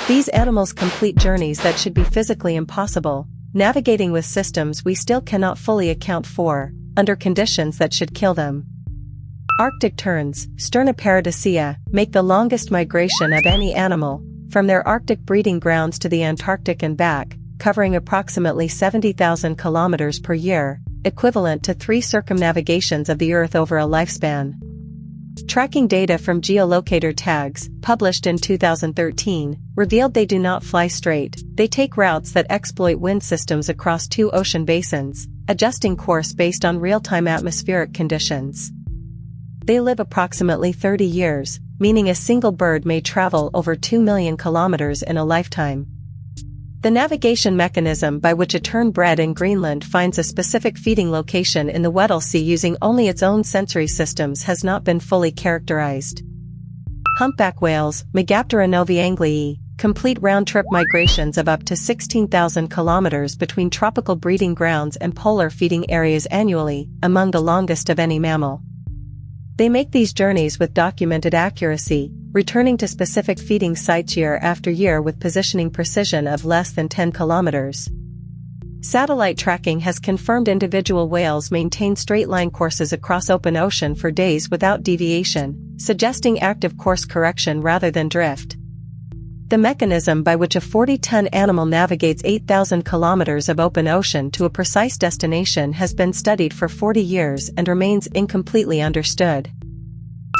These animals complete journeys that should be physically impossible, navigating with systems we still cannot fully account for, under conditions that should kill them. Arctic terns, Sternoparadisea, make the longest migration of any animal, from their Arctic breeding grounds to the Antarctic and back, covering approximately 70,000 kilometers per year, equivalent to 3 circumnavigations of the Earth over a lifespan. Tracking data from geolocator tags, published in 2013, revealed they do not fly straight. They take routes that exploit wind systems across 2 ocean basins, adjusting course based on real-time atmospheric conditions. They live approximately 30 years, meaning a single bird may travel over 2 million kilometers in a lifetime. The navigation mechanism by which a tern bred in Greenland finds a specific feeding location in the Weddell Sea using only its own sensory systems has not been fully characterized. Humpback whales, Megaptera novaeanglii, complete round-trip migrations of up to 16,000 kilometers between tropical breeding grounds and polar feeding areas annually, among the longest of any mammal. They make these journeys with documented accuracy, returning to specific feeding sites year after year with positioning precision of less than 10 kilometers. Satellite tracking has confirmed individual whales maintain straight-line courses across open ocean for days without deviation, suggesting active course correction rather than drift. The mechanism by which a 40-ton animal navigates 8,000 kilometers of open ocean to a precise destination has been studied for 40 years and remains incompletely understood.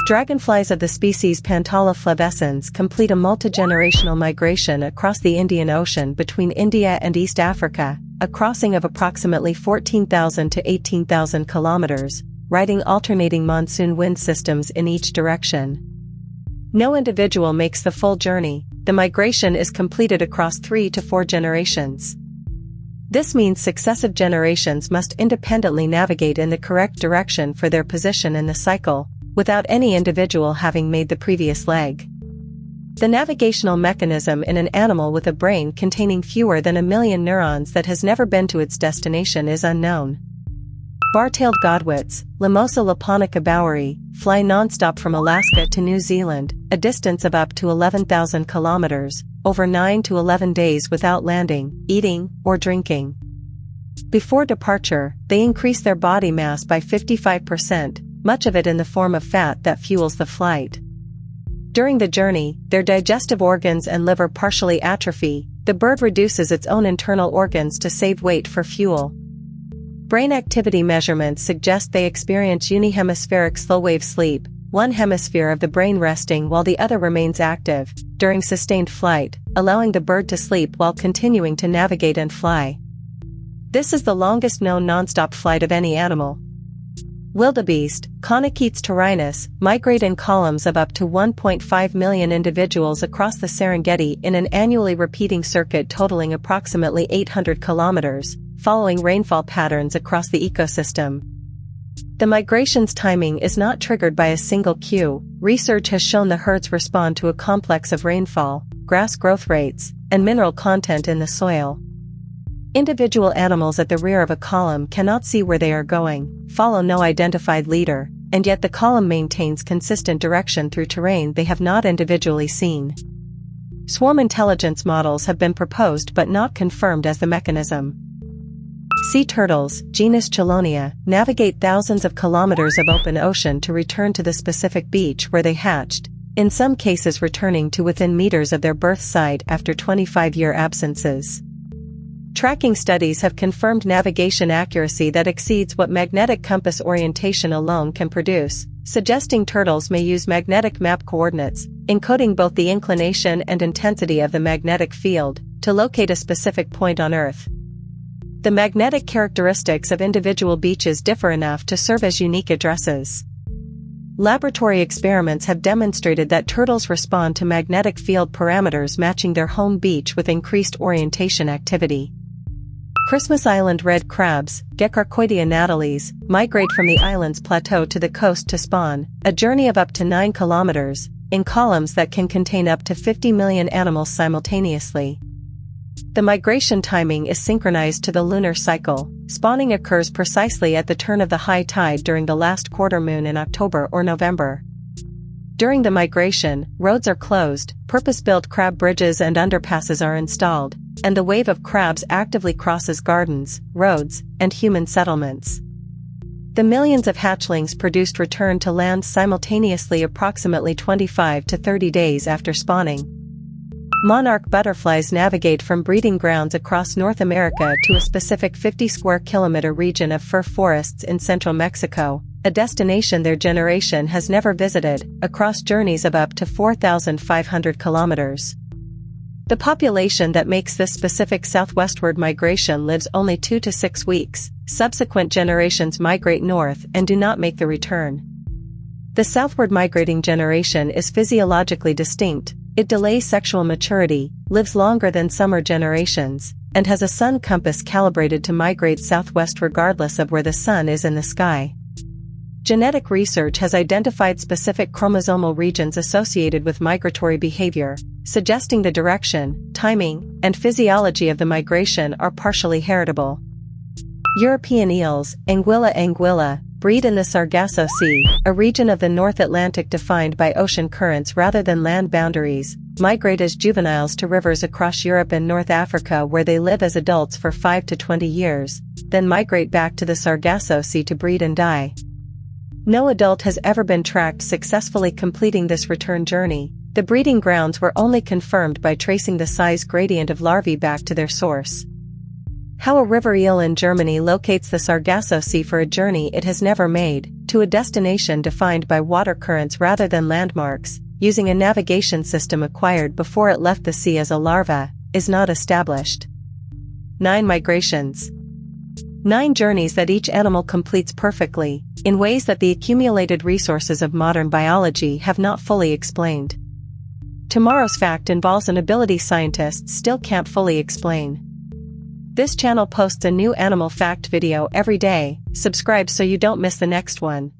Dragonflies of the species Pantala flavescens complete a multi-generational migration across the Indian Ocean between India and East Africa, a crossing of approximately 14,000 to 18,000 kilometers, riding alternating monsoon wind systems in each direction. No individual makes the full journey. The migration is completed across 3 to 4 generations. This means successive generations must independently navigate in the correct direction for their position in the cycle, without any individual having made the previous leg. The navigational mechanism in an animal with a brain containing fewer than 1 million neurons that has never been to its destination is unknown. Bar-tailed godwits, Limosa laponica boweri, fly non-stop from Alaska to New Zealand, a distance of up to 11,000 kilometers, over 9 to 11 days without landing, eating, or drinking. Before departure, they increase their body mass by 55%, much of it in the form of fat that fuels the flight. During the journey, their digestive organs and liver partially atrophy. The bird reduces its own internal organs to save weight for fuel. Brain activity measurements suggest they experience unihemispheric slow-wave sleep, one hemisphere of the brain resting while the other remains active, during sustained flight, allowing the bird to sleep while continuing to navigate and fly. This is the longest known non-stop flight of any animal. Wildebeest, Connochaetes taurinus, migrate in columns of up to 1.5 million individuals across the Serengeti in an annually repeating circuit totaling approximately 800 kilometers, following rainfall patterns across the ecosystem. The migration's timing is not triggered by a single cue. Research has shown the herds respond to a complex of rainfall, grass growth rates, and mineral content in the soil. Individual animals at the rear of a column cannot see where they are going, follow no identified leader, and yet the column maintains consistent direction through terrain they have not individually seen. Swarm intelligence models have been proposed but not confirmed as the mechanism. Sea turtles, genus Chelonia, navigate thousands of kilometers of open ocean to return to the specific beach where they hatched, in some cases returning to within meters of their birth site after 25-year absences. Tracking studies have confirmed navigation accuracy that exceeds what magnetic compass orientation alone can produce, suggesting turtles may use magnetic map coordinates, encoding both the inclination and intensity of the magnetic field, to locate a specific point on Earth. The magnetic characteristics of individual beaches differ enough to serve as unique addresses. Laboratory experiments have demonstrated that turtles respond to magnetic field parameters matching their home beach with increased orientation activity. Christmas Island red crabs, Gecarcoidea natalis, migrate from the island's plateau to the coast to spawn, a journey of up to 9 kilometers, in columns that can contain up to 50 million animals simultaneously. The migration timing is synchronized to the lunar cycle. Spawning occurs precisely at the turn of the high tide during the last quarter moon in October or November. During the migration, roads are closed, purpose-built crab bridges and underpasses are installed, and the wave of crabs actively crosses gardens, roads, and human settlements. The millions of hatchlings produced return to land simultaneously approximately 25 to 30 days after spawning. Monarch butterflies navigate from breeding grounds across North America to a specific 50 square kilometer region of fir forests in central Mexico, a destination their generation has never visited, across journeys of up to 4,500 kilometers. The population that makes this specific southwestward migration lives only 2 to 6 weeks. Subsequent generations migrate north and do not make the return. The southward migrating generation is physiologically distinct. It delays sexual maturity, lives longer than summer generations, and has a sun compass calibrated to migrate southwest regardless of where the sun is in the sky. Genetic research has identified specific chromosomal regions associated with migratory behavior, suggesting the direction, timing, and physiology of the migration are partially heritable. European eels, Anguilla anguilla, breed in the Sargasso Sea, a region of the North Atlantic defined by ocean currents rather than land boundaries, migrate as juveniles to rivers across Europe and North Africa where they live as adults for 5 to 20 years, then migrate back to the Sargasso Sea to breed and die. No adult has ever been tracked successfully completing this return journey. The breeding grounds were only confirmed by tracing the size gradient of larvae back to their source. How a river eel in Germany locates the Sargasso Sea for a journey it has never made, to a destination defined by water currents rather than landmarks, using a navigation system acquired before it left the sea as a larva, is not established. 9 migrations. 9 journeys that each animal completes perfectly, in ways that the accumulated resources of modern biology have not fully explained. Tomorrow's fact involves an ability scientists still can't fully explain. This channel posts a new animal fact video every day. Subscribe so you don't miss the next one.